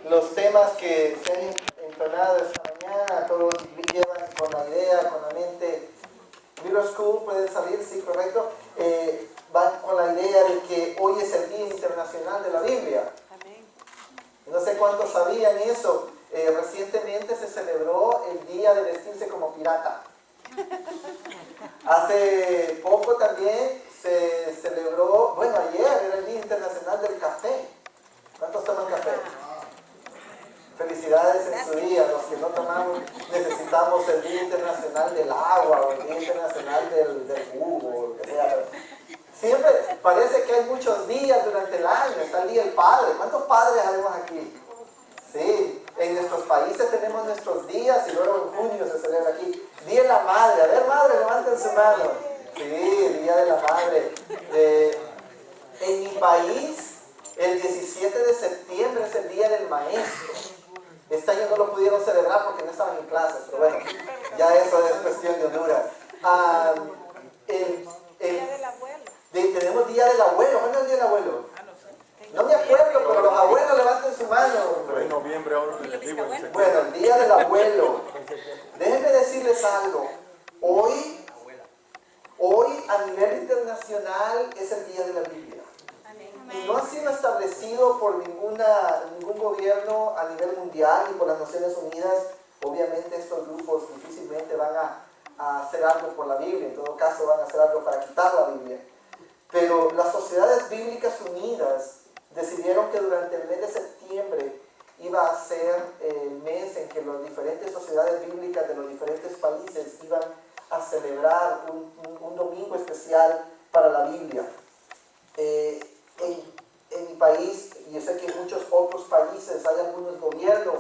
los temas que se han entonado esta mañana, todos llevan con la idea, con la mente. Middle School pueden salir, sí, correcto. Van con la idea de que hoy es el Día Internacional de la Biblia. Amén. No sé cuántos sabían eso. Recientemente se celebró el día de vestirse como pirata. Hace poco también se celebró, bueno, ayer era el Día Internacional del Café. ¿Cuántos toman café? Felicidades en su día. Los que no tomamos, necesitamos el Día Internacional del Agua o el Día Internacional del jugo o lo que sea. Siempre parece que hay muchos días durante el año. Está el Día del Padre. ¿Cuántos padres habemos aquí? Sí, en nuestros países tenemos nuestros días y luego en junio se celebra aquí. Día de la Madre. A ver, madre, levanten su mano. Sí, Día de la Madre. En mi país, el 17 de septiembre es el Día del Maestro. Este año no lo pudieron celebrar porque no estaban en clases, pero bueno, ya eso es cuestión de Honduras. Día del abuelo. Tenemos Día del Abuelo. ¿Cuándo es el Día del Abuelo? No me acuerdo, pero los abuelos levanten su mano. En noviembre ahora Bueno, el Día del Abuelo. Déjenme decirles algo. Hoy a nivel internacional es el Día de la Biblia. Y no ha sido establecido por ningún gobierno a nivel mundial ni por las Naciones Unidas. Obviamente estos grupos difícilmente van a hacer algo por la Biblia. En todo caso van a hacer algo para quitar la Biblia. Pero las Sociedades Bíblicas Unidas decidieron que durante el mes de septiembre iba a ser el mes en que las diferentes sociedades bíblicas de los diferentes países iban a celebrar un domingo especial para la Biblia. En mi país, y yo sé que en muchos otros países hay algunos gobiernos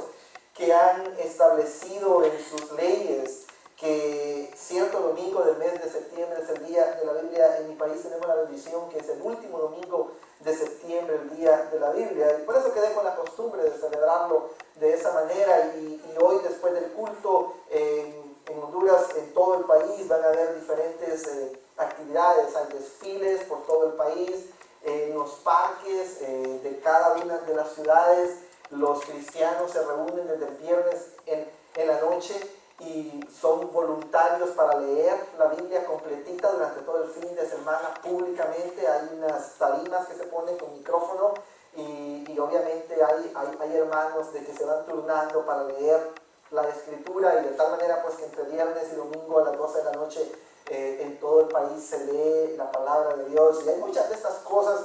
que han establecido en sus leyes que cierto domingo del mes de septiembre es el Día de la Biblia. En mi país tenemos la bendición que es el último domingo de septiembre, el Día de la Biblia. Y por eso quedé con la costumbre de celebrarlo de esa manera. Y hoy, después del culto, en Honduras, en todo el país, van a haber diferentes actividades. Hay desfiles por todo el país, en los parques de cada una de las ciudades. Los cristianos se reúnen desde el viernes en la noche y son voluntarios para leer la Biblia completita durante todo el fin de semana públicamente. Hay unas tarimas que se ponen con micrófono y obviamente hay hermanos de que se van turnando para leer la Escritura, y de tal manera pues que entre viernes y domingo a las 12 de la noche en todo el país se lee la palabra de Dios. Y hay muchas de estas cosas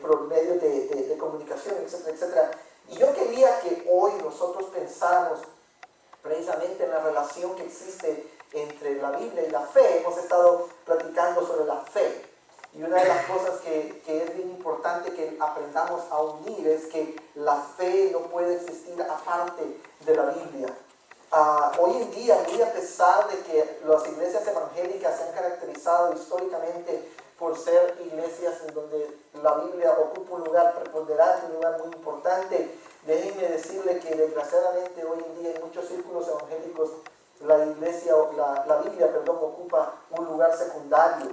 por medio de comunicación, etcétera, etcétera. Y yo quería que hoy nosotros pensáramos precisamente en la relación que existe entre la Biblia y la fe. Hemos estado platicando sobre la fe. Y una de las cosas que es bien importante que aprendamos a unir es que la fe no puede existir aparte de la Biblia. Hoy en día, muy a pesar de que las iglesias evangélicas se han caracterizado históricamente por ser iglesias en donde la Biblia ocupa un lugar preponderante, un lugar muy importante, déjenme decirle que desgraciadamente hoy en día en muchos círculos evangélicos la Biblia ocupa un lugar secundario.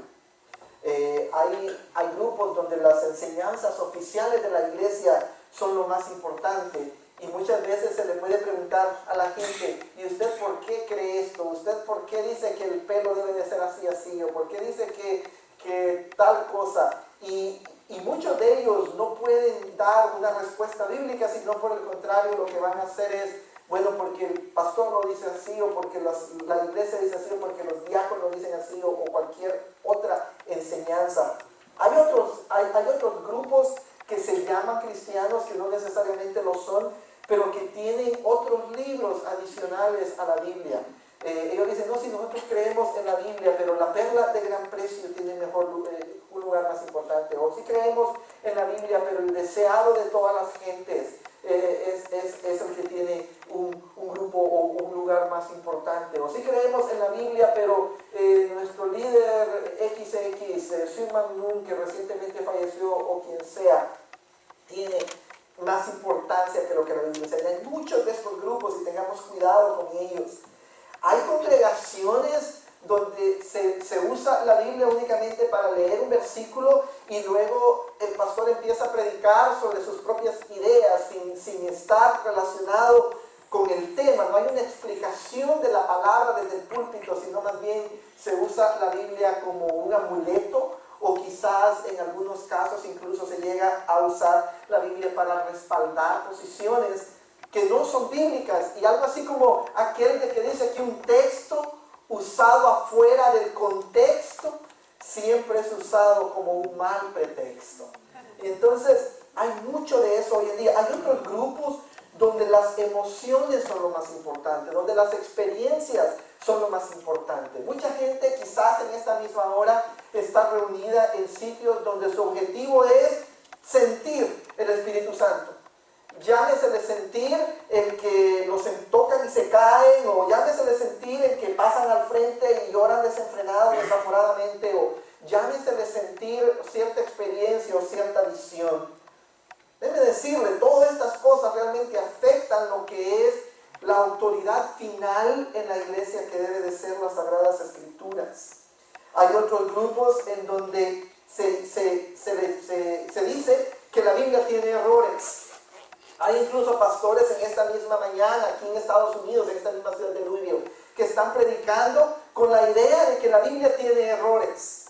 Hay grupos donde las enseñanzas oficiales de la iglesia son lo más importante, y muchas veces se le puede preguntar a la gente: ¿y usted por qué cree esto? ¿Usted por qué dice que el pelo debe de ser así, así? ¿O por qué dice que tal cosa? Y muchos de ellos no pueden dar una respuesta bíblica, sino por el contrario lo que van a hacer es: bueno, porque el pastor lo dice así, o porque la iglesia dice así, o porque los diáconos dicen así, o cualquier otra enseñanza. Hay otros grupos que se llaman cristianos, que no necesariamente lo son, pero que tienen otros libros adicionales a la Biblia. Ellos dicen: no, si nosotros creemos en la Biblia, pero la perla de gran precio tiene un lugar más importante. O si creemos en la Biblia, pero el deseado de todas las gentes es el que tiene un grupo o un lugar más importante. O si creemos en la Biblia, pero nuestro líder XX, Syngman Rhee, que recientemente falleció, o quien sea, tiene más importancia que lo que la Biblia enseña. Hay muchos de estos grupos y tengamos cuidado con ellos. Hay congregaciones donde se usa la Biblia únicamente para leer un versículo y luego el pastor empieza a predicar sobre sus propias ideas sin estar relacionado con el tema. No hay una explicación de la palabra desde el púlpito, sino más bien se usa la Biblia como un amuleto, o quizás en algunos casos incluso se llega a usar la Biblia para respaldar posiciones que no son bíblicas, y algo así como aquel de que dice que un texto usado afuera del contexto siempre es usado como un mal pretexto. Y entonces hay mucho de eso hoy en día. Hay otros grupos donde las emociones son lo más importante, donde las experiencias son lo más importante. Mucha gente quizás en esta misma hora está reunida en sitios donde su objetivo es sentir el Espíritu Santo. Llámese de sentir el que los tocan y se caen, o llámese de sentir el que pasan al frente y lloran desenfrenado, desaforadamente, o llámese de sentir cierta experiencia o cierta visión. Déjeme decirle, todas estas cosas realmente afectan lo que es la autoridad final en la iglesia, que debe de ser las Sagradas Escrituras. Hay otros grupos en donde se dice que la Biblia tiene errores. Hay incluso pastores en esta misma mañana, aquí en Estados Unidos, en esta misma ciudad de Louisville, que están predicando con la idea de que la Biblia tiene errores.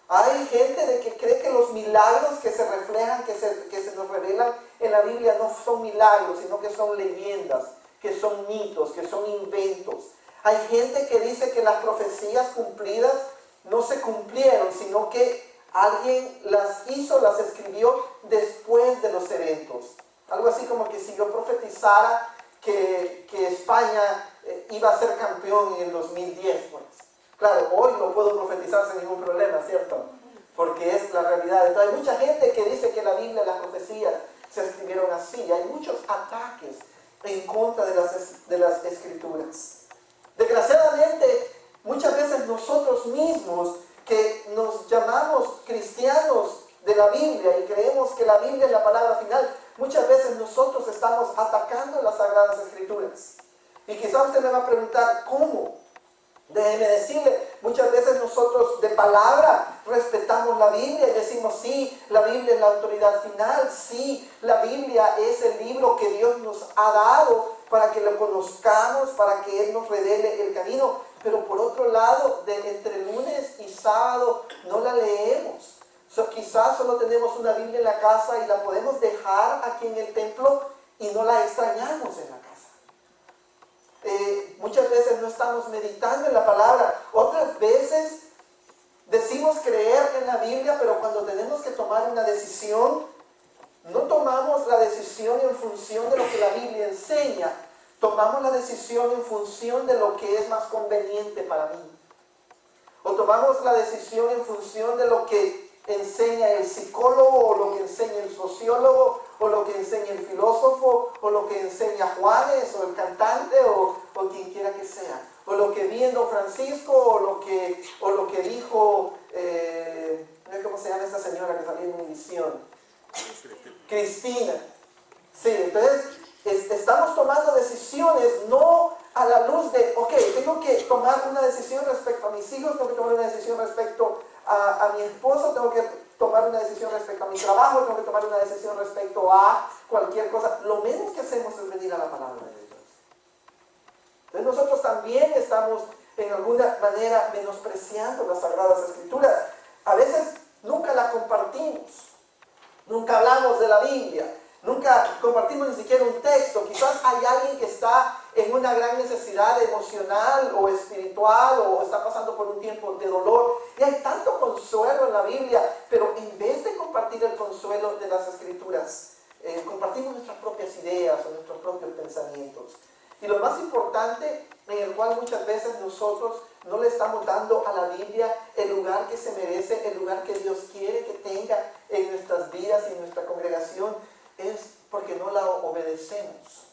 Hay gente de que cree que los milagros que se reflejan, que se nos revelan en la Biblia no son milagros, sino que son leyendas, que son mitos, que son inventos. Hay gente que dice que las profecías cumplidas no se cumplieron, sino que alguien las hizo, las escribió después de los eventos. Algo así como que si yo profetizara que España iba a ser campeón en el 2010, pues. Claro, hoy no puedo profetizar sin ningún problema, ¿cierto? Porque es la realidad. Entonces hay mucha gente que dice que la Biblia y las profecías se escribieron así. Hay muchos ataques en contra de las Escrituras. Desgraciadamente, muchas veces nosotros mismos, que nos llamamos cristianos de la Biblia y creemos que la Biblia es la palabra final, muchas veces nosotros estamos atacando las Sagradas Escrituras. Y quizás usted me va a preguntar, ¿cómo? Déjeme decirle, muchas veces nosotros de palabra respetamos la Biblia y decimos, sí, la Biblia es la autoridad final, sí, la Biblia es el libro que Dios nos ha dado para que lo conozcamos, para que Él nos revele el camino. Pero por otro lado, entre lunes y sábado no la leemos. Quizás solo tenemos una Biblia en la casa y la podemos dejar aquí en el templo y no la extrañamos en la casa. Muchas veces no estamos meditando en la palabra. Otras veces decimos creer en la Biblia, pero cuando tenemos que tomar una decisión, no tomamos la decisión en función de lo que la Biblia enseña. Tomamos la decisión en función de lo que es más conveniente para mí. O tomamos la decisión en función de lo que enseña el psicólogo, o lo que enseña el sociólogo, o lo que enseña el filósofo, o lo que enseña Juanes, o el cantante, o quien quiera que sea. O lo que vi en Don Francisco, o lo que dijo, ¿cómo se llama esta señora que salió en Univisión? Cristina. Sí, entonces estamos tomando decisiones no a la luz de, ok, tengo que tomar una decisión respecto a mis hijos, tengo que tomar una decisión respecto a mi esposo, tengo que tomar una decisión respecto a mi trabajo, tengo que tomar una decisión respecto a cualquier cosa. Lo menos que hacemos es venir a la palabra de Dios. Entonces nosotros también estamos en alguna manera menospreciando las Sagradas Escrituras. A veces nunca la compartimos, nunca hablamos de la Biblia, nunca compartimos ni siquiera un texto. Quizás hay alguien que está en una gran necesidad emocional o espiritual, o está pasando por un tiempo de dolor, y hay tanto consuelo en la Biblia, pero en vez de compartir el consuelo de las Escrituras, compartimos nuestras propias ideas o nuestros propios pensamientos. Y lo más importante, en el cual muchas veces nosotros no le estamos dando a la Biblia el lugar que se merece, el lugar que Dios quiere que tenga en nuestras vidas y en nuestra congregación, es porque no la obedecemos.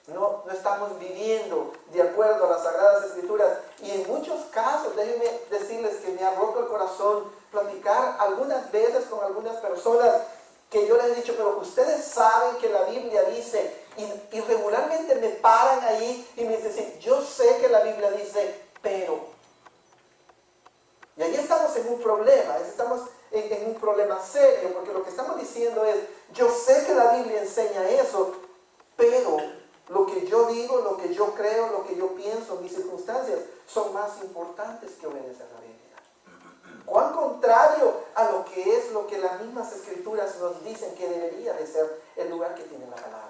No estamos viviendo de acuerdo a las Sagradas Escrituras. Y en muchos casos, déjenme decirles que me ha roto el corazón platicar algunas veces con algunas personas que yo les he dicho, pero ustedes saben que la Biblia dice, y regularmente me paran ahí y me dicen, sí, yo sé que la Biblia dice, pero. Y ahí estamos en un problema, estamos en un problema serio, porque lo que estamos diciendo es, yo sé que la Biblia enseña eso, pero lo que yo digo, lo que yo creo, lo que yo pienso, mis circunstancias, son más importantes que obedecer la Biblia. Cuán contrario a lo que las mismas escrituras nos dicen que debería de ser el lugar que tiene la palabra.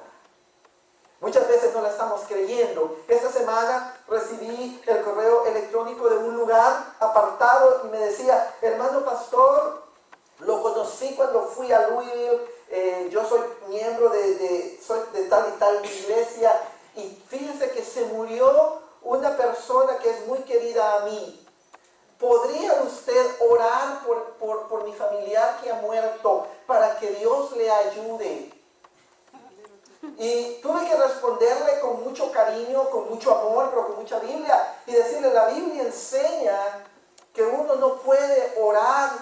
Muchas veces no la estamos creyendo. Esta semana recibí el correo electrónico de un lugar apartado y me decía, hermano pastor, lo conocí cuando fui a Louisville, yo soy miembro soy de tal y tal iglesia, y fíjense que se murió una persona que es muy querida a mí. ¿Podría usted orar por mi familiar que ha muerto para que Dios le ayude? Y tuve que responderle con mucho cariño, con mucho amor, pero con mucha Biblia, y decirle, la Biblia enseña que uno no puede orar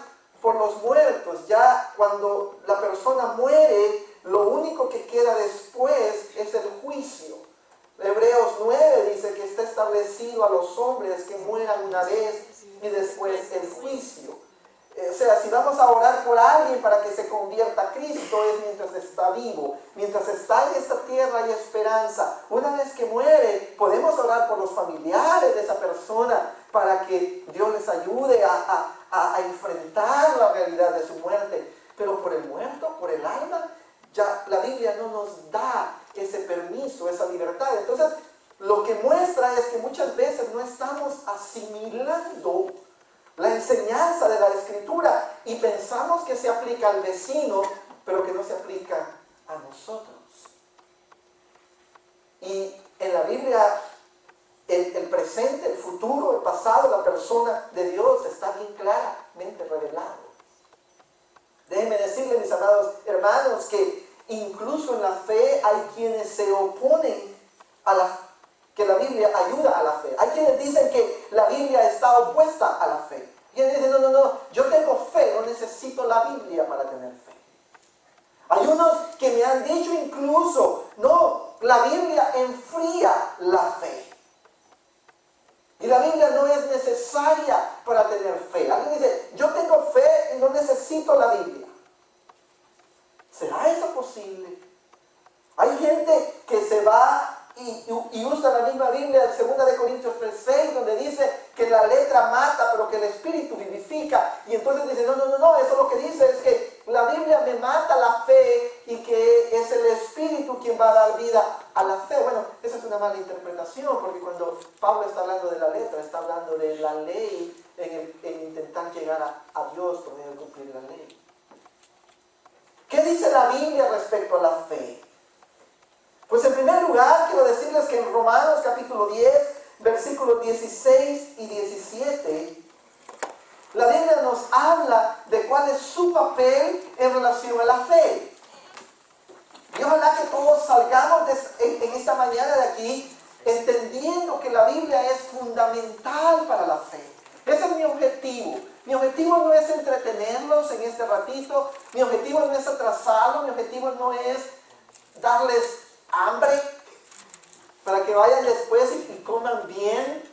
por los muertos. Ya cuando la persona muere, lo único que queda después es el juicio. Hebreos 9 dice que está establecido a los hombres que mueran una vez y después el juicio. O sea, si vamos a orar por alguien para que se convierta a Cristo, es mientras está vivo. Mientras está en esta tierra hay esperanza. Una vez que muere, podemos orar por los familiares de esa persona para que Dios les ayude a enfrentar la realidad de su muerte. Pero por el muerto, por el alma, ya la Biblia no nos da ese permiso, esa libertad. Entonces, lo que muestra es que muchas veces no estamos asimilando la enseñanza de la Escritura y pensamos que se aplica al vecino, pero que no se aplica a nosotros. Y en la Biblia, el presente, el futuro, el pasado, la persona de Dios está bien claramente revelado. Déjenme decirles, mis amados hermanos, que incluso en la fe hay quienes se oponen a que la Biblia ayuda a la fe. Hay quienes dicen que la Biblia está opuesta a la fe. Quienes dicen, no, yo tengo fe, no necesito la Biblia para tener fe. Hay unos que me han dicho incluso, no, la Biblia enfría la fe. Y la Biblia no es necesaria para tener fe. Alguien dice, yo tengo fe y no necesito la Biblia. ¿Será eso posible? Hay gente que se va y usa la misma Biblia, 2 Corintios 3:6, donde dice que la letra mata, pero que el espíritu vivifica. Y entonces dice, no, eso lo que dice es que la Biblia me mata la fe y que es el espíritu quien va a dar vida a la fe. Bueno, esa es una mala interpretación, porque cuando Pablo está hablando de la letra, está hablando de la ley en intentar llegar a Dios por medio de cumplir la ley. ¿Qué dice la Biblia respecto a la fe? Pues en primer lugar, quiero decirles que en Romanos capítulo 10, versículos 16 y 17, la Biblia nos habla de cuál es su papel en relación a la fe. Y ojalá que todos salgamos en esta mañana de aquí entendiendo que la Biblia es fundamental para la fe. Ese es mi objetivo. Mi objetivo no es entretenerlos en este ratito. Mi objetivo no es atrasarlos. Mi objetivo no es darles hambre para que vayan después y coman bien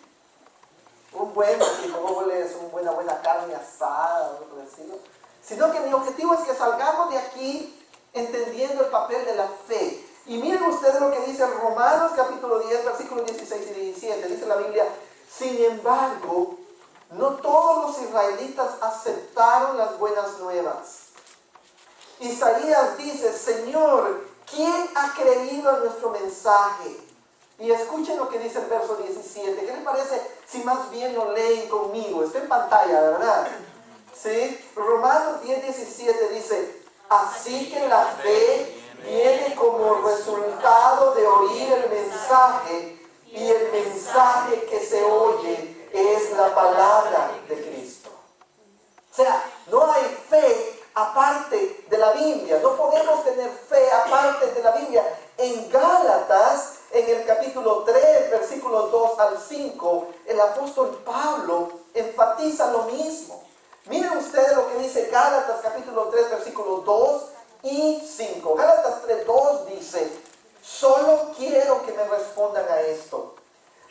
un buen frijoles, una buena carne asada, algo por el estilo. Sino que mi objetivo es que salgamos de aquí entendiendo el papel de la fe. Y miren ustedes lo que dice en Romanos capítulo 10, versículos 16 y 17. Dice la Biblia, sin embargo, no todos los israelitas aceptaron las buenas nuevas. Isaías dice, Señor, ¿quién ha creído a nuestro mensaje? Y escuchen lo que dice el verso 17. ¿Qué les parece si más bien lo leen conmigo? Está en pantalla, ¿verdad? ¿Sí? Romanos 10, 17 dice, así que la fe viene como resultado de oír el mensaje, y el mensaje que se oye es la palabra de Cristo. O sea, no hay fe aparte de la Biblia. No podemos tener fe aparte de la Biblia. En Gálatas, en el capítulo 3, versículos 2 al 5, el apóstol Pablo enfatiza lo mismo. Miren ustedes lo que dice Gálatas capítulo 3, versículos 2 y 5. Gálatas 3, 2 dice, solo quiero que me respondan a esto.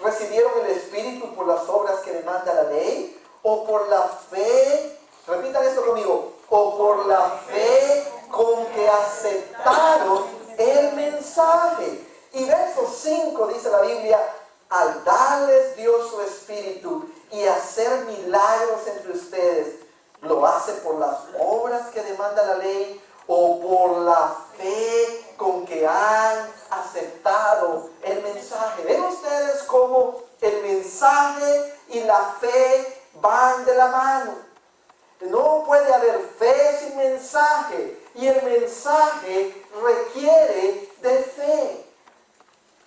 ¿Recibieron el Espíritu por las obras que demanda la ley o por la fe? Repitan esto conmigo. o por la fe con que aceptaron el mensaje. Y verso 5 dice la Biblia, al darles Dios su Espíritu y hacer milagros entre ustedes, ¿lo hace por las obras que demanda la ley o por la fe con que han aceptado el mensaje? ¿Ven ustedes cómo el mensaje y la fe van de la mano? No puede haber fe sin mensaje, y el mensaje requiere de fe.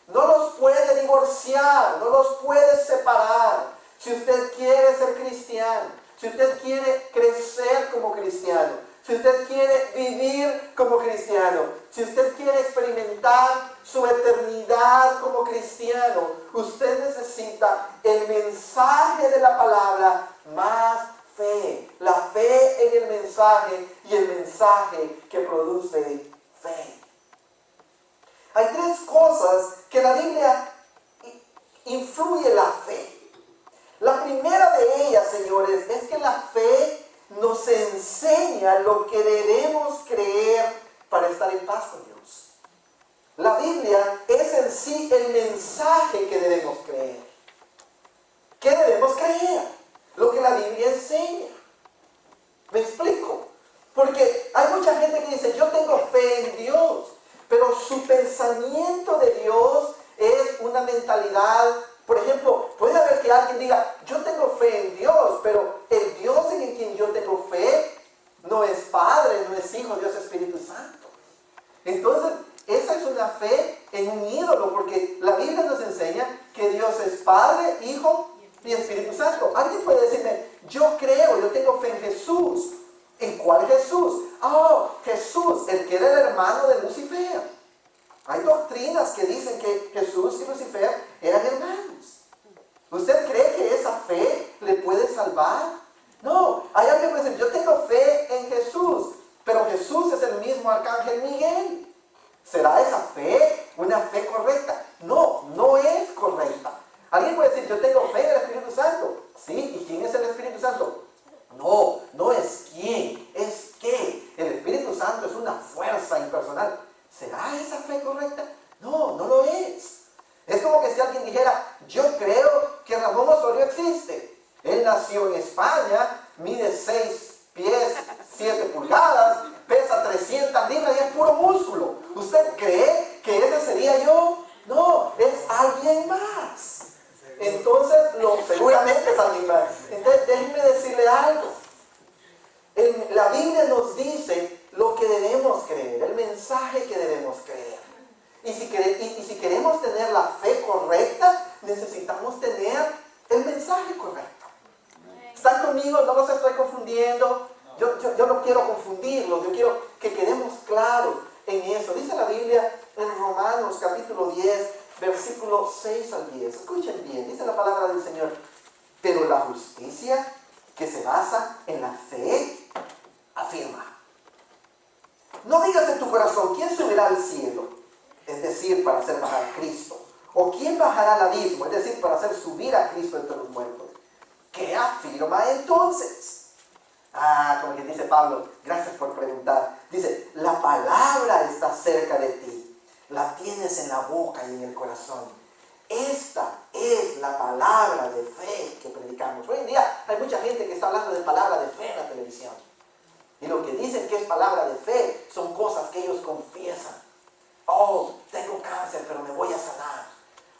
No los puede divorciar, no los puede separar. Si usted quiere ser cristiano, si usted quiere crecer como cristiano, si usted quiere vivir como cristiano, si usted quiere experimentar su eternidad como cristiano, usted necesita el mensaje de la palabra más fe. La fe en el mensaje y el mensaje que produce fe. Hay tres cosas que la Biblia influye la fe. La primera de ellas, señores, es que la fe nos enseña lo que debemos creer para estar en paz con Dios. La Biblia es en sí el mensaje que debemos creer. ¿Qué debemos creer? Lo que la Biblia enseña. ¿Me explico? Porque hay mucha gente que dice, yo tengo fe en Dios, pero su pensamiento de Dios es una mentalidad. Por ejemplo, puede haber que alguien diga, yo tengo fe en Dios, pero el Dios en quien yo tengo fe no es Padre, no es Hijo, Dios es Espíritu Santo. Entonces, esa es una fe en un ídolo, porque la Biblia nos enseña que Dios es Padre, Hijo y Espíritu Santo. Alguien puede decirme, yo creo, yo tengo fe en Jesús. ¿En cuál Jesús? Oh, Jesús, el que era el hermano de Lucifer. Hay doctrinas que dicen que Jesús y Lucifer eran hermanos. ¿Usted cree que esa fe le puede salvar? No, hay alguien que puede decir, yo tengo fe en Jesús, pero Jesús es el mismo arcángel Miguel. ¿Será esa fe una fe correcta? No, no es correcta. Alguien puede decir, yo tengo fe en el Espíritu Santo. Sí, ¿y quién es el Espíritu Santo? No, no es quién, es qué. El Espíritu Santo es una fuerza impersonal. ¿Será esa fe correcta? No, no lo es. Es como que si alguien dijera, yo creo que Ramón Osorio existe. Él nació en España, mide 6 pies, 7 pulgadas, pesa 300 libras y es puro músculo. ¿Usted cree que ese sería yo? No, es alguien más. Entonces, seguramente es alguien más. Entonces, déjenme decirle algo. La Biblia nos dice lo que debemos creer, el mensaje que debemos creer. Y si queremos tener la fe correcta, necesitamos tener el mensaje correcto. ¿Están conmigo? No los estoy confundiendo. Yo no quiero confundirlos, yo quiero que quedemos claros en eso. Dice la Biblia en Romanos capítulo 10, versículo 6 al 10. Escuchen bien, dice la palabra del Señor. Pero la justicia que se basa en la fe, afirma. No digas en tu corazón, ¿quién subirá al cielo? Es decir, para hacer bajar a Cristo. ¿O quién bajará al abismo? Es decir, para hacer subir a Cristo entre los muertos. ¿Qué afirma entonces? Como que dice Pablo, gracias por preguntar. Dice, la palabra está cerca de ti. La tienes en la boca y en el corazón. Esta es la palabra de fe que predicamos. Hoy en día hay mucha gente que está hablando de palabra de fe en la televisión. Y lo que dicen que es palabra de fe son cosas que ellos confiesan. Oh, tengo cáncer, pero me voy a sanar.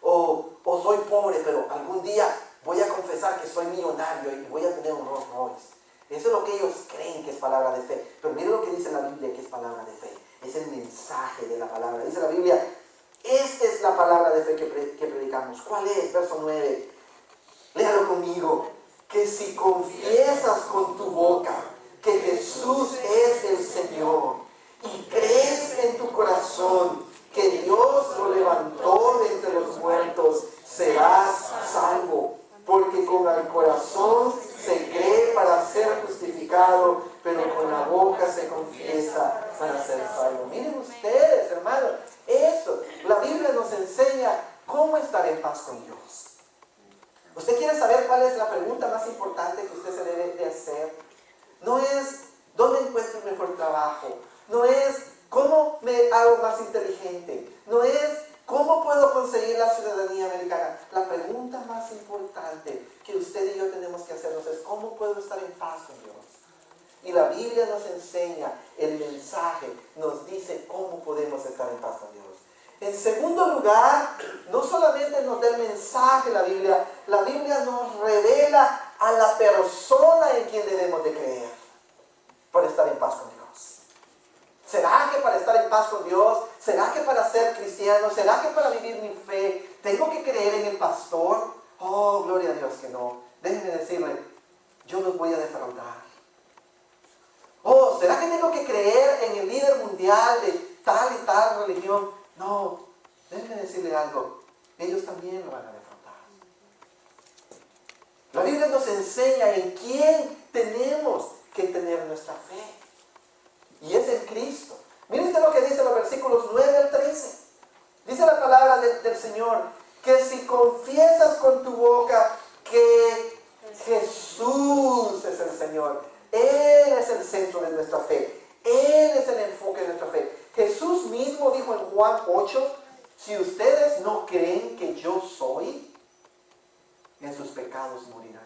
O soy pobre, pero algún día voy a confesar que soy millonario y voy a tener un Rolls Royce. Eso es lo que ellos creen que es palabra de fe. Pero miren lo que dice la Biblia que es palabra de fe. Es el mensaje de la palabra. Dice la Biblia, esta es la palabra de fe que predicamos. ¿Cuál es? Verso 9. Léalo conmigo. Que si confiesas con tu boca que Jesús es el Señor y crees en tu corazón que Dios lo levantó de entre los muertos, serás salvo. Porque con el corazón se cree para ser justificado, pero con la boca se confiesa para ser salvo. Miren ustedes, hermanos, eso, la Biblia nos enseña cómo estar en paz con Dios. ¿Usted quiere saber cuál es la pregunta más importante que usted se debe de hacer? No es dónde encuentro un mejor trabajo, no es cómo me hago más inteligente, no es cómo puedo conseguir la ciudadanía americana. La pregunta más importante que usted y yo tenemos que hacernos es ¿cómo puedo estar en paz con Dios? Y la Biblia nos enseña, el mensaje nos dice cómo podemos estar en paz con Dios. En segundo lugar, no solamente nos da el mensaje la Biblia nos revela a la persona en quien debemos de creer para estar en paz con Dios. ¿Será que para estar en paz con Dios? ¿Será que para ser cristiano? ¿Será que para vivir mi fe tengo que creer en el pastor? Oh, gloria a Dios que no. Déjenme decirle, yo los voy a defraudar. Oh, ¿será que tengo que creer en el líder mundial de tal y tal religión? No, déjenme decirle algo. Ellos también lo van a defraudar. La Biblia nos enseña en quién tenemos que tener nuestra fe. Y es en Cristo. Miren lo que dice los versículos 9 al 13. Dice la palabra del Señor, que si confiesas con tu boca que Jesús es el Señor, Él es el centro de nuestra fe, Él es el enfoque de nuestra fe. Jesús mismo dijo en Juan 8, si ustedes no creen que yo soy, en sus pecados morirán.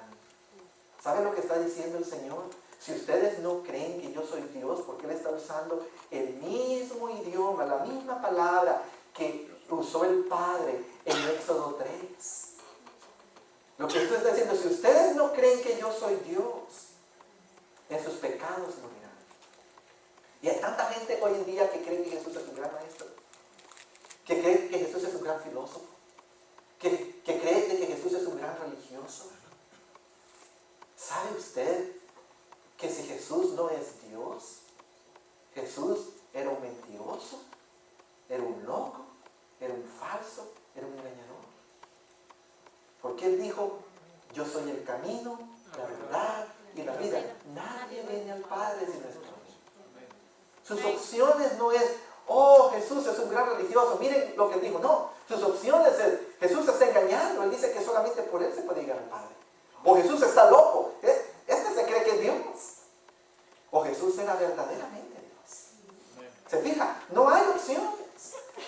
¿Saben lo que está diciendo el Señor? Si ustedes no creen que yo soy Dios, porque Él está usando el mismo idioma, la misma palabra que usó el Padre en Éxodo 3. Lo que Jesús está diciendo, si ustedes no creen que yo soy Dios, en sus pecados morirán. Y hay tanta gente hoy en día que cree que Jesús es un gran maestro, que cree que Jesús es un gran filósofo, que cree que Jesús es un gran religioso. ¿Sabe usted que si Jesús no es Dios, Jesús era un mentiroso, era un loco, era un falso, era un engañador? Porque Él dijo, yo soy el camino, la verdad y la vida. Nadie viene al Padre sin es por mí. Sus opciones no es, oh, Jesús es un gran religioso, miren lo que Él dijo. No, sus opciones es, Jesús está engañando. Él dice que solamente por Él se puede llegar al Padre. O Jesús está loco. Este se cree que es Dios. O Jesús era verdaderamente Dios. ¿Se fija? No hay opciones.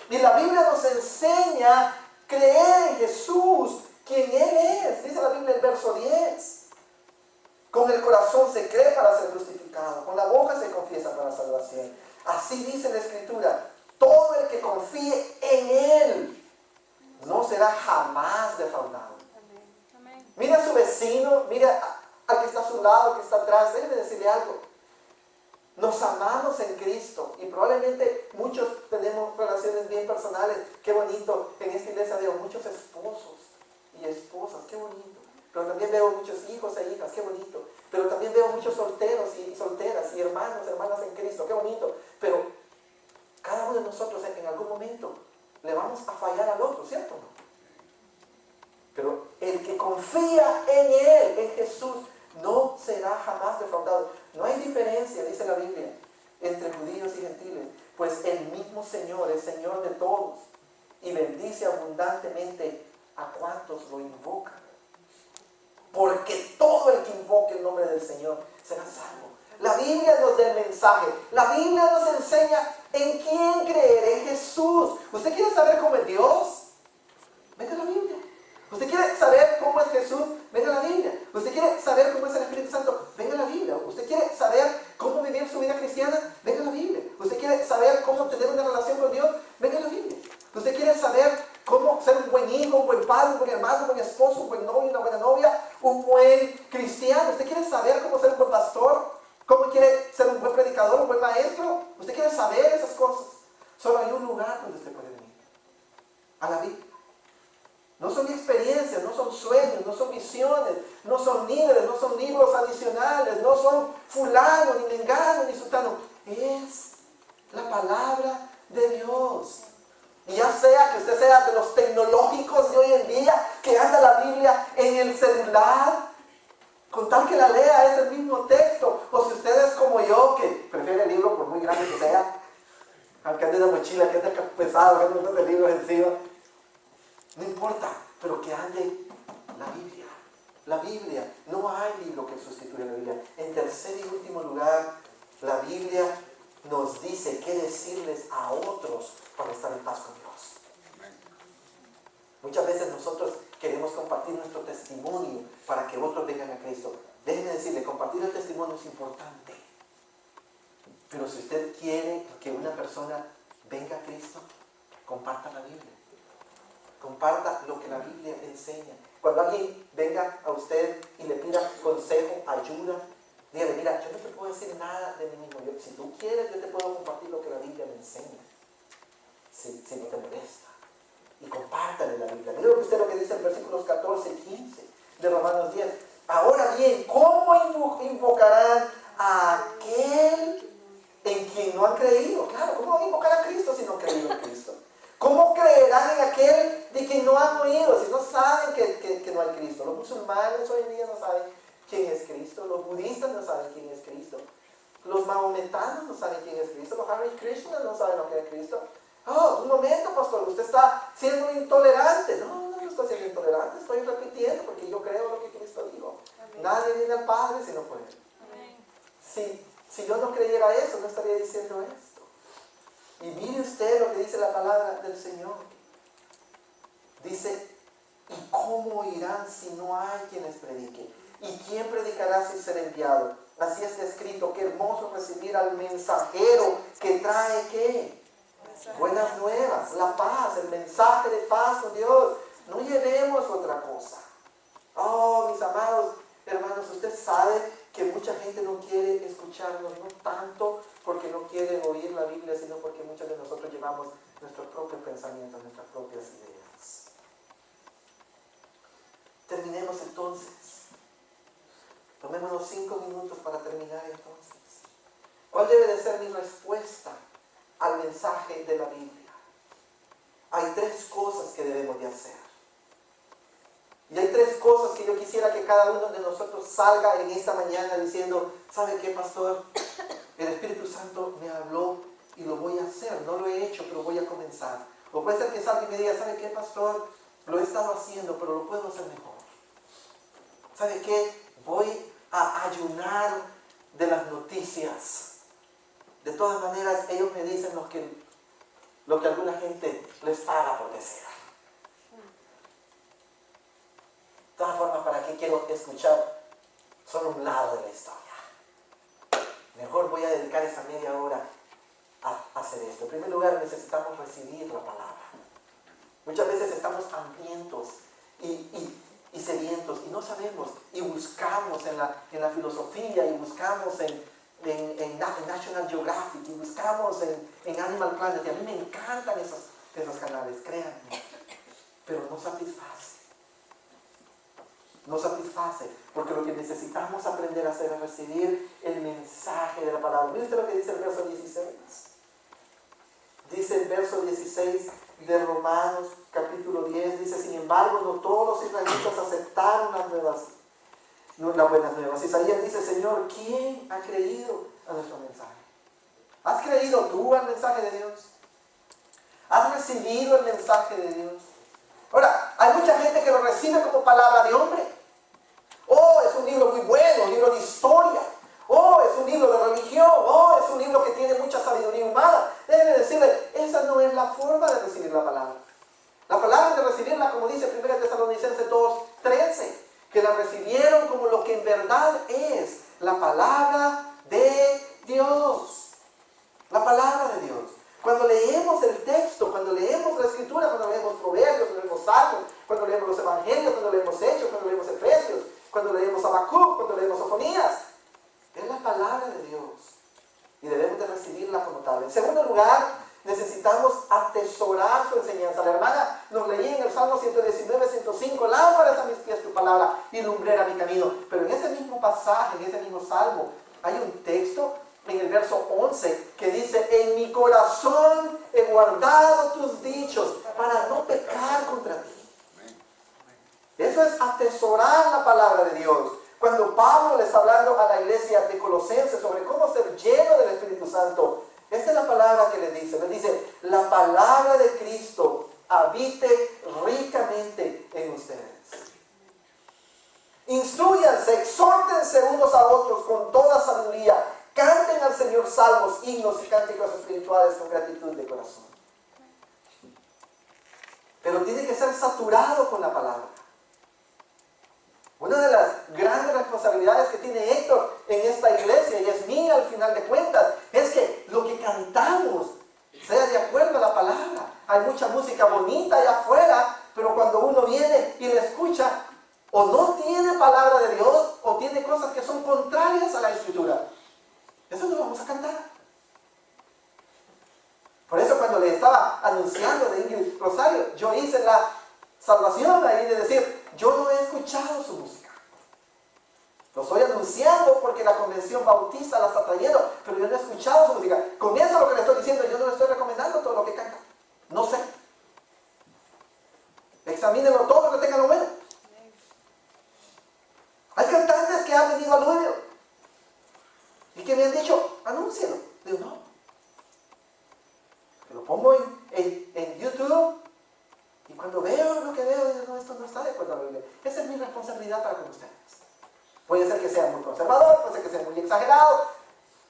Y la Biblia nos enseña a creer en Jesús, quien Él es. Dice la Biblia en el verso 10. Con el corazón se cree para ser justificado, con la boca se confiesa para salvación. Así dice la Escritura. Todo el que confíe en Él no será jamás defraudado. Mira a su vecino, mira al que está a su lado, al que está atrás. Déjeme decirle algo. Nos amamos en Cristo y probablemente muchos tenemos relaciones bien personales. Qué bonito, en esta iglesia veo muchos esposos y esposas, qué bonito. Pero también veo muchos hijos e hijas, qué bonito. Pero también veo muchos solteros y solteras y hermanos, hermanas en Cristo, qué bonito. Pero cada uno de nosotros en algún momento le vamos a fallar al otro, ¿cierto o no? Pero el que confía en Él, en Jesús, no será jamás defraudado. No hay diferencia, dice la Biblia, entre judíos y gentiles, pues el mismo Señor es Señor de todos y bendice abundantemente a cuantos lo invocan. Porque todo el que invoque el nombre del Señor será salvo. La Biblia nos da el mensaje. La Biblia nos enseña en quién creer, en Jesús. ¿Usted quiere saber cómo es Dios? Venga a la Biblia. ¿Usted quiere saber cómo es Jesús? Venga a la Biblia. ¿Usted quiere saber cómo es el Espíritu Santo? Venga a la Biblia. ¿Usted quiere saber cómo vivir su vida cristiana? Venga a la Biblia. ¿Usted quiere saber cómo tener una relación con Dios? Venga a la Biblia. ¿Usted quiere saber cómo ser un buen hijo, un buen padre, un buen hermano, un buen esposo, un buen novio, una buena novia, un buen cristiano? ¿Usted quiere saber cómo ser un buen pastor? ¿Cómo quiere ser un buen predicador, un buen maestro? ¿Usted quiere saber esas cosas? Solo hay un lugar donde usted puede venir. A la Biblia. No son experiencias, no son sueños, no son visiones, no son líderes, no son libros adicionales, no son fulano, ni mengano, ni sultano. Es la palabra de Dios. Y ya sea que usted sea de los tecnológicos de hoy en día, que anda la Biblia en el celular, con tal que la lea es el mismo texto. O si usted es como yo, que prefiere el libro por muy grande que sea, aunque ande de mochila, que ande pesado, que ande un montón de libros encima. No importa, pero que ande la Biblia. La Biblia, no hay libro que sustituya a la Biblia. En tercer y último lugar, La Biblia nos dice qué decirles a otros para estar en paz con Dios. Muchas veces nosotros queremos compartir nuestro testimonio para que otros vengan a Cristo. Déjenme decirle, compartir el testimonio es importante. Pero si usted quiere que una persona venga a Cristo, comparta la Biblia. Comparta lo que la Biblia enseña. Cuando alguien venga a usted y le pida consejo, ayuda, dígale, mira, yo no te puedo decir nada de mí mismo. Si tú quieres, yo te puedo compartir lo que la Biblia me enseña. Si no te molesta. Y compártale la Biblia. Mira usted lo que dice en versículos 14 y 15 de Romanos 10. Ahora bien, ¿cómo invocarán a aquel en quien no han creído? Claro, ¿cómo van a invocar a Cristo si no han creído en Cristo? ¿Cómo creerán en aquel de quien no han oído si no saben que no hay Cristo? Los musulmanes hoy en día no saben quién es Cristo. Los budistas no saben quién es Cristo. Los mahometanos no saben quién es Cristo. Los Hare Krishnas no saben lo que es Cristo. Oh, un momento, pastor, usted está siendo intolerante. No estoy siendo intolerante, estoy repitiendo porque yo creo lo que Cristo dijo. Amén. Nadie viene al Padre sino por Él. Si yo no creyera eso, no estaría diciendo esto. Y mire usted lo que dice la palabra del Señor. Dice, ¿y cómo irán si no hay quien les predique? ¿Y quién predicará sin ser enviado? Así está escrito, qué hermoso recibir al mensajero que trae ¿qué? Buenas nuevas, la paz, el mensaje de paz con Dios. No llevemos otra cosa. Oh, mis amados hermanos, usted sabe que mucha gente no quiere escucharnos, no tanto porque no quiere oír la Biblia, sino porque muchos de nosotros llevamos nuestros propios pensamientos, nuestras propias ideas. Terminemos entonces. Tomémonos 5 minutos para terminar entonces. ¿Cuál debe de ser mi respuesta al mensaje de la Biblia? Hay 3 cosas que debemos de hacer. Y hay 3 cosas que yo quisiera que cada uno de nosotros salga en esta mañana diciendo, ¿sabe qué, pastor? El Espíritu Santo me habló y lo voy a hacer. No lo he hecho, pero voy a comenzar. O puede ser que salga y me diga, ¿sabe qué, pastor? Lo he estado haciendo, pero lo puedo hacer mejor. ¿Sabe qué? Voy a ayunar de las noticias. De todas maneras, ellos me dicen lo que alguna gente les paga por decir. De todas formas, ¿para qué quiero escuchar solo un lado de la historia? Mejor voy a dedicar esa media hora a hacer esto. En primer lugar, necesitamos recibir la palabra. Muchas veces estamos hambrientos y sedientos y no sabemos, y buscamos en la filosofía, y buscamos en National Geographic, y buscamos en Animal Planet, y a mí me encantan esos canales, créanme, pero no satisface, porque lo que necesitamos aprender a hacer es recibir el mensaje de la palabra. ¿Mire usted lo que dice el verso 16? Dice el verso 16 de Romanos capítulo 10, dice, sin embargo, no todos los israelitas aceptaron las buenas nuevas. Isaías dice, Señor, ¿quién ha creído a nuestro mensaje? ¿Has creído tú al mensaje de Dios? ¿Has recibido el mensaje de Dios? Ahora, hay mucha gente que lo recibe como palabra de hombre. Oh, es un libro muy bueno, un libro de historia. Oh, es un libro de religión. Oh, es un libro que tiene mucha sabiduría humana. Debe decirle, esa no es la forma de recibir la palabra. La palabra es de recibirla, como dice 1 Tesalonicenses 2:13, que la recibieron como lo que en verdad es la palabra de Dios. La palabra de Dios. Cuando leemos el texto, cuando leemos la Escritura, cuando leemos Proverbios, cuando leemos Salmos, cuando leemos los Evangelios, cuando leemos Hechos, cuando leemos Efesios, cuando leemos Habacuc, cuando leemos Sofonías, es la palabra de Dios. Y debemos de recibirla como tal. En segundo lugar, necesitamos atesorar su enseñanza. La hermana nos leía en el Salmo 119, 105, lámparas a mis pies tu palabra y lumbrera mi camino. Pero en ese mismo pasaje, en ese mismo Salmo, hay un texto en el verso 11 que dice, en mi corazón he guardado tus dichos para no pecar contra ti. Eso es atesorar la palabra de Dios. Cuando Pablo le está hablando a la iglesia de Colosenses sobre cómo ser lleno del Espíritu Santo, esta es la palabra que le dice. Le dice, la palabra de Cristo habite ricamente en ustedes. Instrúyanse, exhórtense unos a otros con toda sabiduría Canten al Señor salmos, himnos y cánticos espirituales con gratitud de corazón. Pero tiene que ser saturado con la palabra. Una de las grandes responsabilidades que tiene Héctor en esta iglesia, y es mía al final de cuentas, es que lo que cantamos sea de acuerdo a la palabra. Hay mucha música bonita allá afuera, pero cuando uno viene y la escucha, o no tiene palabra de Dios, o tiene cosas que son contrarias a la Escritura. Eso no lo vamos a cantar. Por eso cuando le estaba anunciando de Ingrid Rosario, yo hice la salvación ahí de decir, yo no he escuchado su música. Lo estoy anunciando porque la convención bautista la está trayendo, pero yo no he escuchado su música. Con eso lo que le estoy diciendo, yo no le estoy recomendando todo lo que canta. No sé. Examínenlo todo lo que tengan lo bueno. Hay cantantes que han venido al Louisville y que me han dicho, anúncialo. Digo, no. Lo pongo en YouTube y cuando veo lo que veo, digo, no, esto no está de acuerdo a la Biblia. Esa es mi responsabilidad para con ustedes. Puede ser que sea muy conservador, puede ser que sea muy exagerado,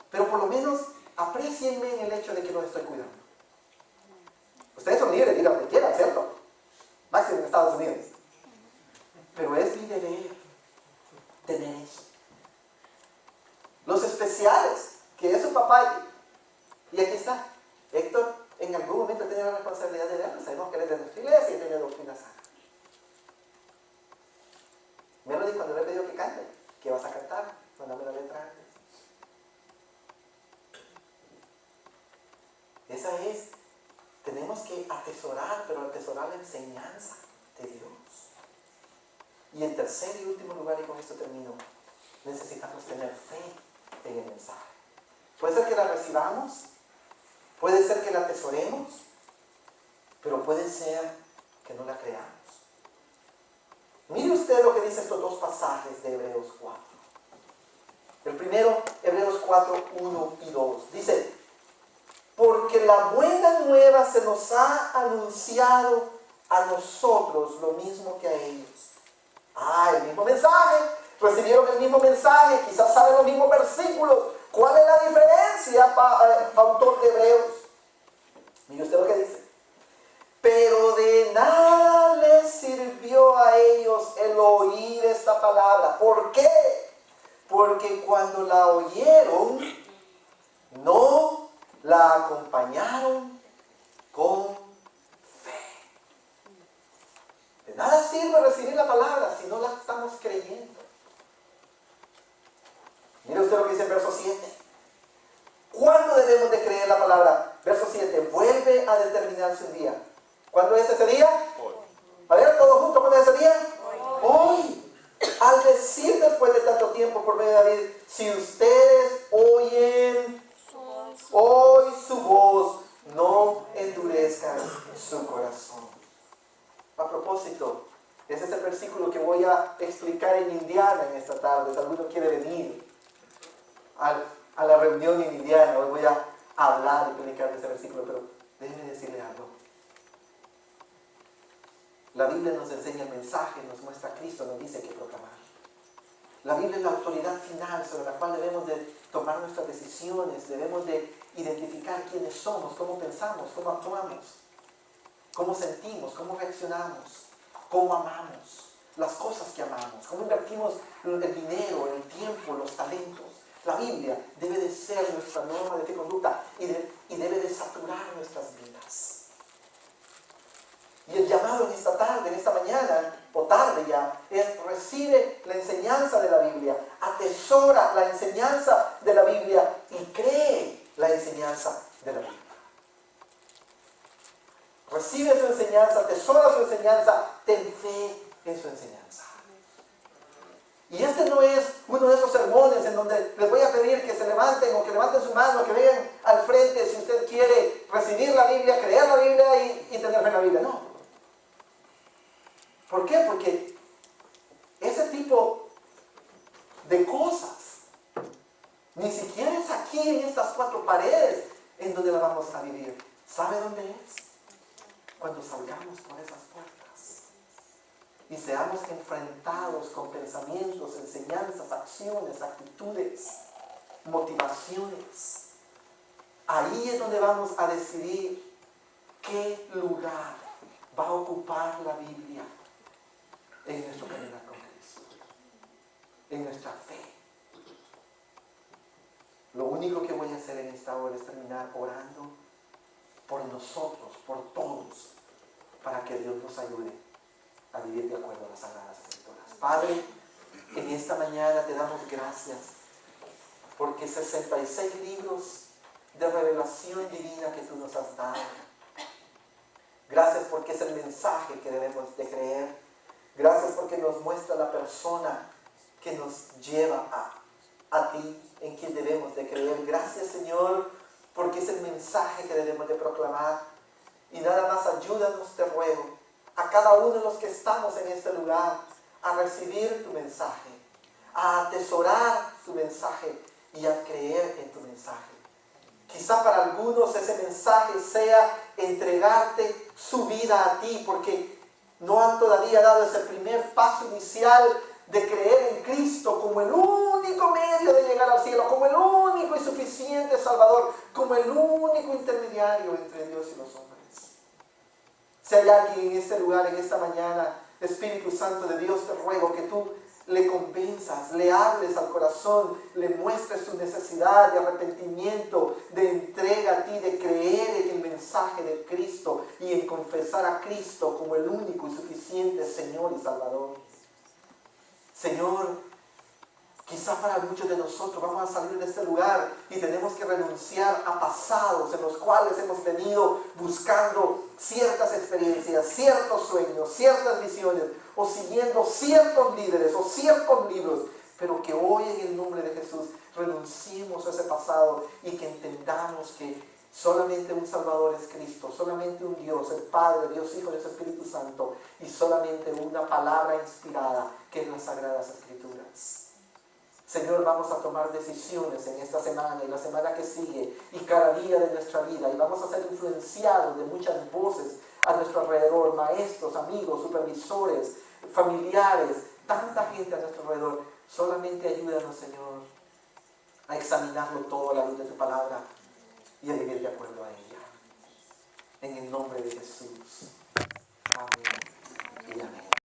pero por lo menos aprécienme en el hecho de que los estoy cuidando. Ustedes son libres, digan lo que quieran, ¿cierto? Máximo en Estados Unidos. Pero es mi deber tener eso. Los especiales, que es su papá, y aquí está, Héctor en algún momento tenía la responsabilidad de verlo. Sabemos que él es de nuestra iglesia y tiene doctrina sana. Melody, cuando le he pedido que cante, ¿qué vas a cantar? Mándame la letra antes. Esa es, tenemos que atesorar, pero atesorar la enseñanza de Dios. Y en tercer y último lugar, y con esto termino, necesitamos tener fe en el mensaje. Puede ser que la recibamos, puede ser que la atesoremos, pero puede ser que no la creamos. Mire usted lo que dice estos dos pasajes de Hebreos 4. El primero, Hebreos 4, 1 y 2. Dice, porque la buena nueva se nos ha anunciado a nosotros lo mismo que a ellos. El mismo mensaje, recibieron el mismo mensaje, quizás saben los mismos versículos. ¿Cuál es la diferencia, autor de Hebreos? Mire usted lo que dice. Pero de nada les sirvió a ellos el oír esta palabra. ¿Por qué? Porque cuando la oyeron, no la acompañaron con fe. De nada sirve recibir la palabra si no la estamos creyendo. Mire usted lo que dice el verso 7. ¿Cuándo debemos de creer la palabra? Verso 7. Vuelve a determinarse un día. ¿Cuándo es ese día? Hoy. A ver, todos juntos, ¿cuándo es ese día? Hoy. Al decir después de tanto tiempo por medio de David, si ustedes oyen hoy su voz, no endurezcan su corazón. A propósito, ese es el versículo que voy a explicar en Indiana en esta tarde. Si alguno quiere venir a la reunión en Indiana, hoy voy a hablar y predicar de ese versículo, pero déjenme decirle algo. La Biblia nos enseña el mensaje, nos muestra a Cristo, nos dice que proclamar. La Biblia es la autoridad final sobre la cual debemos de tomar nuestras decisiones, debemos de identificar quiénes somos, cómo pensamos, cómo actuamos, cómo sentimos, cómo reaccionamos, cómo amamos, las cosas que amamos, cómo invertimos el dinero, el tiempo, los talentos. La Biblia debe de ser nuestra norma de conducta y debe de saturar nuestras vidas. Y el llamado en esta tarde, en esta mañana, o tarde ya, es recibe la enseñanza de la Biblia, atesora la enseñanza de la Biblia y cree la enseñanza de la Biblia. Recibe su enseñanza, atesora su enseñanza, ten fe en su enseñanza. Y este no es uno de esos sermones en donde les voy a pedir que se levanten o que levanten su mano, que vengan al frente si usted quiere recibir la Biblia, creer la Biblia y tener fe en la Biblia. No. ¿Por qué? Porque ese tipo de cosas ni siquiera es aquí en estas cuatro paredes en donde la vamos a vivir. ¿Sabe dónde es? Cuando salgamos por esas puertas y seamos enfrentados con pensamientos, enseñanzas, acciones, actitudes motivaciones. Ahí es donde vamos a decidir qué lugar va a ocupar la Biblia en nuestro caminar con Cristo, en nuestra fe. Lo único que voy a hacer en esta hora es terminar orando por nosotros, por todos, para que Dios nos ayude a vivir de acuerdo a las Sagradas Escrituras. Padre, en esta mañana te damos gracias porque 66 libros de revelación divina que tú nos has dado. Gracias porque es el mensaje que debemos de creer. Gracias porque nos muestra la persona que nos lleva a ti, en quien debemos de creer. Gracias, Señor, porque es el mensaje que debemos de proclamar. Y nada más ayúdanos, te ruego, a cada uno de los que estamos en este lugar, a recibir tu mensaje, a atesorar tu mensaje y a creer en tu mensaje. Quizá para algunos ese mensaje sea entregarte su vida a ti, porque no han todavía dado ese primer paso inicial de creer en Cristo como el único medio de llegar al cielo, como el único y suficiente Salvador, como el único intermediario entre Dios y los hombres. Si hay alguien en este lugar, en esta mañana, Espíritu Santo de Dios, te ruego que tú le convenzas, le hables al corazón, le muestres su necesidad de arrepentimiento, de entrega a ti, de creer en el mensaje de Cristo y en confesar a Cristo como el único y suficiente Señor y Salvador. Señor, quizá para muchos de nosotros vamos a salir de este lugar y tenemos que renunciar a pasados en los cuales hemos venido buscando ciertas experiencias, ciertos sueños, ciertas visiones, o siguiendo ciertos líderes o ciertos libros, pero que hoy en el nombre de Jesús renunciemos a ese pasado y que entendamos que solamente un Salvador es Cristo, solamente un Dios, el Padre, Dios Hijo, Dios Espíritu Santo, y solamente una palabra inspirada que es las Sagradas Escrituras. Señor, vamos a tomar decisiones en esta semana y la semana que sigue y cada día de nuestra vida, y vamos a ser influenciados de muchas voces a nuestro alrededor, maestros, amigos, supervisores, familiares, tanta gente a nuestro alrededor. Solamente ayúdanos, Señor, a examinarlo todo a la luz de tu palabra y a vivir de acuerdo a ella. En el nombre de Jesús. Amén y amén.